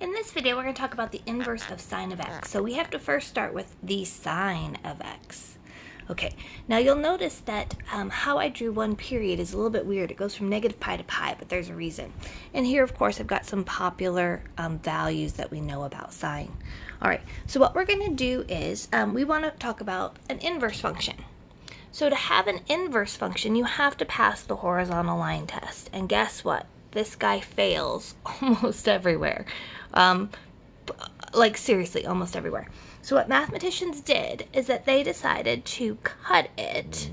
In this video, we're going to talk about the inverse of sine of x. So we have to first start with the sine of x. Okay, now you'll notice that how I drew one period is a little bit weird. It goes from negative pi to pi, but there's a reason. And here, of course, I've got some popular values that we know about sine. All right, so what we're going to do is we want to talk about an inverse function. So to have an inverse function, you have to pass the horizontal line test. And guess what? This guy fails almost everywhere. Like seriously, almost everywhere. So what mathematicians did is that they decided to cut it.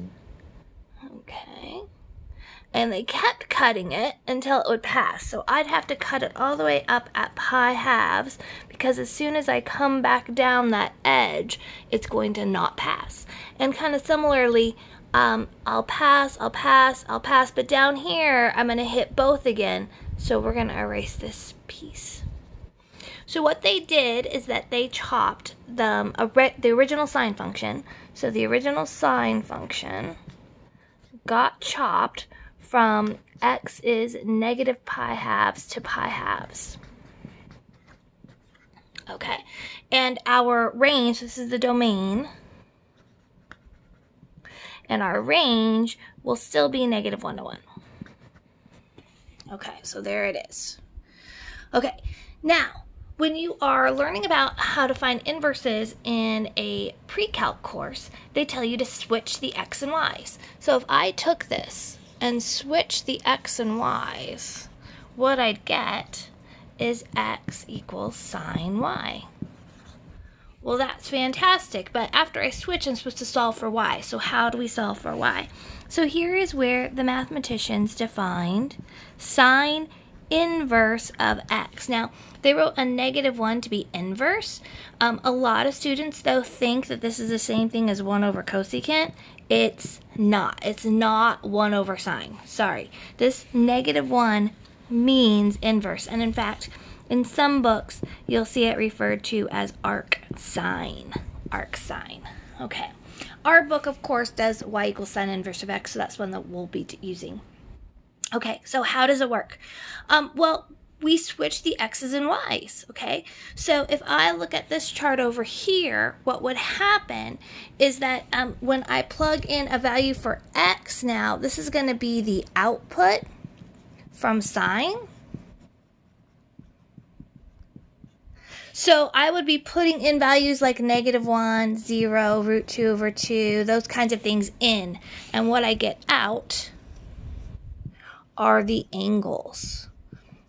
Okay. And they kept cutting it until it would pass. So I'd have to cut it all the way up at pi halves, because as soon as I come back down that edge, it's going to not pass. And kind of similarly, I'll pass, but down here, I'm going to hit both again. So we're going to erase this piece. So what they did is that they chopped the original sine function. So the original sine function got chopped from x is negative pi halves to pi halves. Okay, and our range, this is the domain, and our range will still be negative 1 to 1. Okay, so there it is. Okay, now, when you are learning about how to find inverses in a pre-calc course, they tell you to switch the x and y's. So if I took this and switch the x and y's, what I'd get is x equals sine y. Well, that's fantastic, but after I switch, I'm supposed to solve for y. So how do we solve for y? So here is where the mathematicians defined sine inverse of x. Now, they wrote a negative 1 to be inverse. A lot of students, though, think that this is the same thing as 1 over cosecant. It's not. It's not 1 over sine. Sorry. This negative 1 means inverse. And in fact, in some books, you'll see it referred to as arc sine. Arc sine. Okay. Our book, of course, does y equals sine inverse of x, so that's one that we'll be using. Okay, so how does it work? Well, we switch the x's and y's, okay? So if I look at this chart over here, what would happen is that when I plug in a value for x now, this is going to be the output from sine. So I would be putting in values like negative 1, 0, root 2 over 2, those kinds of things in. And what I get out are the angles.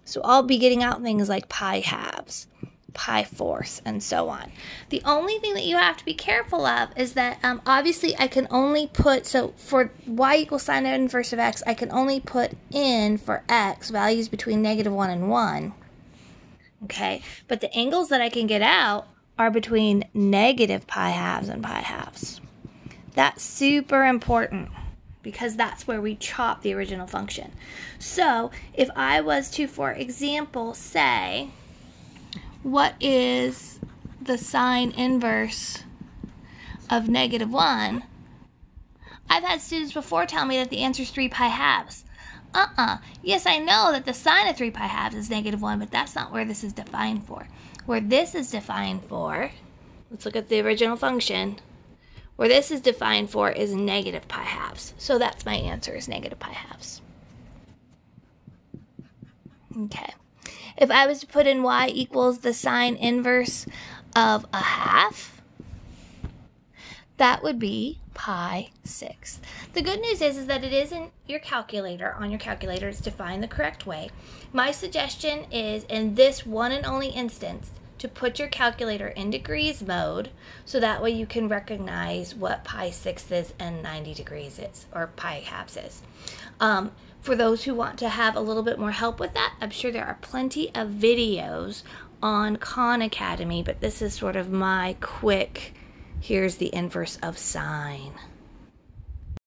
So I'll be getting out things like pi halves, pi fourths, and so on. The only thing that you have to be careful of is that obviously I can only put, so for y equals sine inverse of x, I can only put in for x values between negative 1 and 1. Okay, but the angles that I can get out are between negative pi halves and pi halves. That's super important, because that's where we chop the original function. So if I was to, for example, say, what is the sine inverse of negative 1? I've had students before tell me that the answer is 3 pi halves. Yes, I know that the sine of 3 pi halves is negative 1, but that's not where this is defined for. Where this is defined for, let's look at the original function. Where this is defined for is negative pi halves. So that's my answer, is negative pi halves. Okay. If I was to put in y equals the sine inverse of a half, that would be pi 6. The good news is that it is in your calculator. On your calculator, it's defined the correct way. My suggestion is, in this one and only instance, to put your calculator in degrees mode, so that way you can recognize what pi 6 is and 90 degrees is, or pi halves is. For those who want to have a little bit more help with that, I'm sure there are plenty of videos on Khan Academy, but this is sort of my quick, here's the inverse of sine.